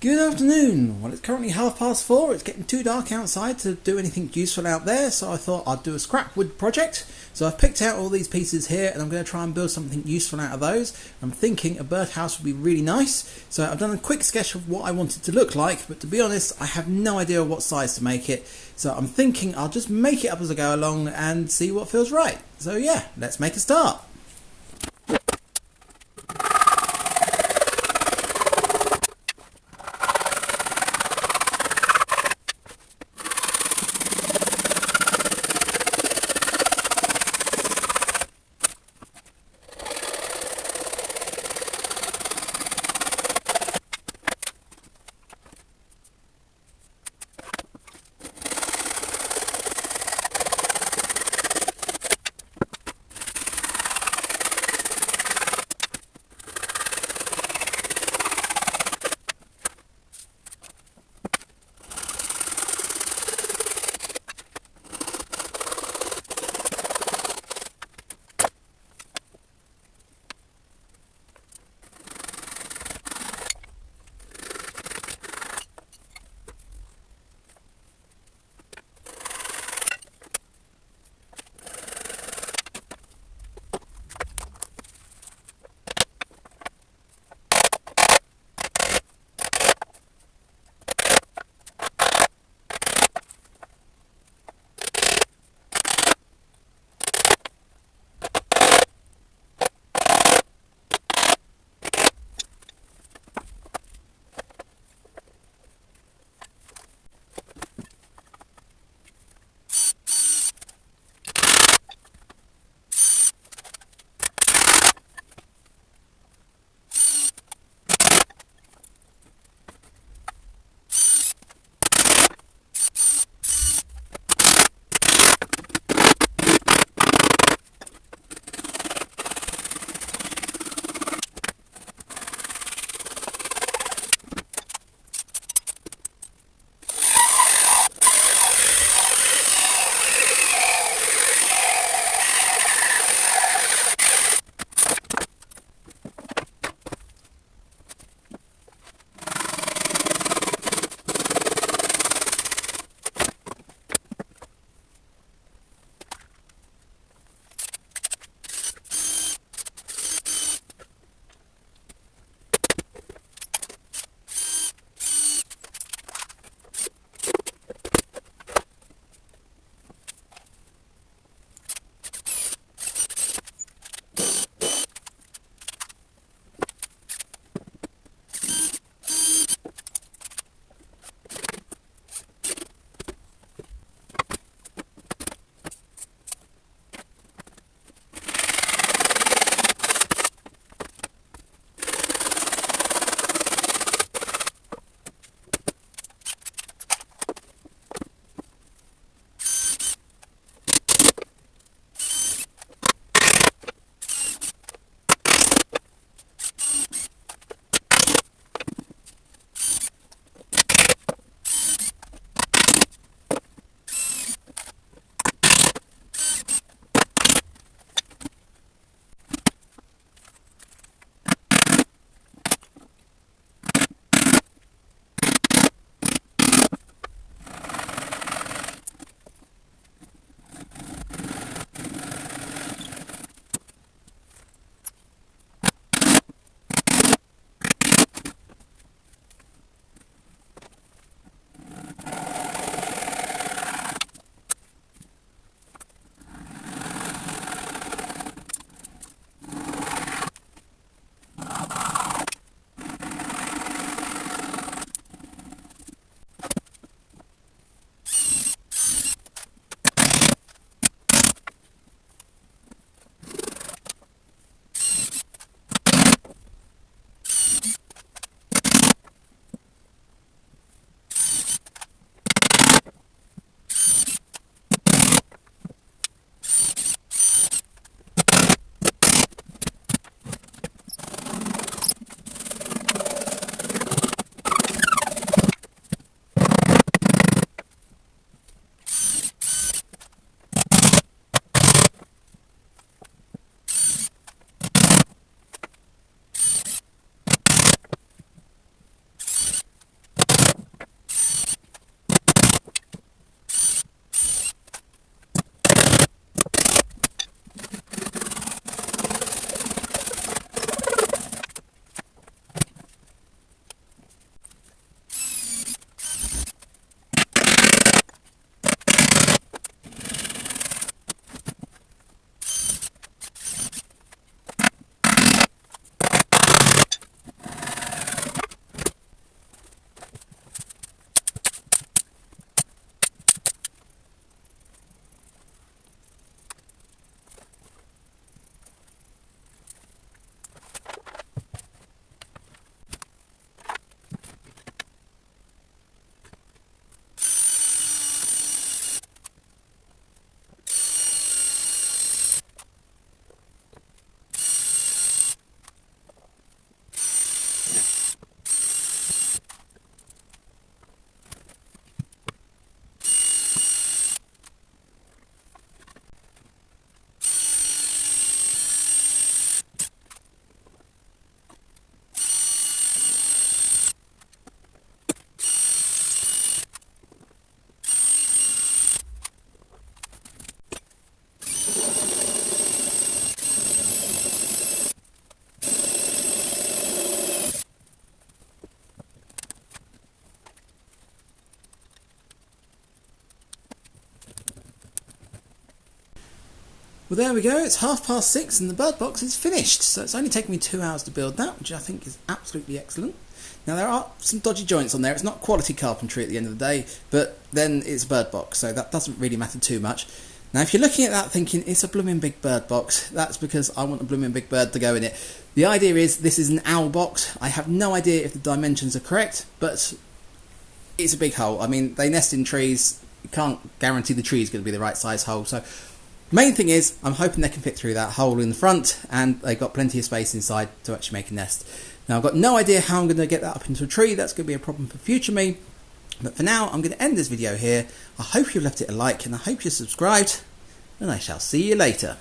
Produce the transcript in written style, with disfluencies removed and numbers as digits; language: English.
Good afternoon. Well, it's currently 4:30. It's getting too dark outside to do anything useful out there, so I thought I'd do a scrap wood project. So I've picked out all these pieces here and I'm going to try and build something useful out of those. I'm thinking a birdhouse would be really nice. So I've done a quick sketch of what I want it to look like, but to be honest, I have no idea what size to make it. So I'm thinking I'll just make it up as I go along and see what feels right. So yeah, let's make a start. Well, there we go, it's 6:30 and the bird box is finished. So it's only taken me 2 hours to build that, which I think is absolutely excellent. Now there are some dodgy joints on there, it's not quality carpentry at the end of the day, but then it's a bird box, so that doesn't really matter too much. Now if you're looking at that thinking, it's a blooming big bird box, that's because I want a blooming big bird to go in it. The idea is, this is an owl box. I have no idea if the dimensions are correct, but it's a big hole. I mean, they nest in trees, you can't guarantee the tree is going to be the right size hole, so main thing is, I'm hoping they can fit through that hole in the front, and they've got plenty of space inside to actually make a nest. Now I've got no idea how I'm going to get that up into a tree, that's going to be a problem for future me, but for now I'm going to end this video here. I hope you've left it a like, and I hope you're subscribed, and I shall see you later.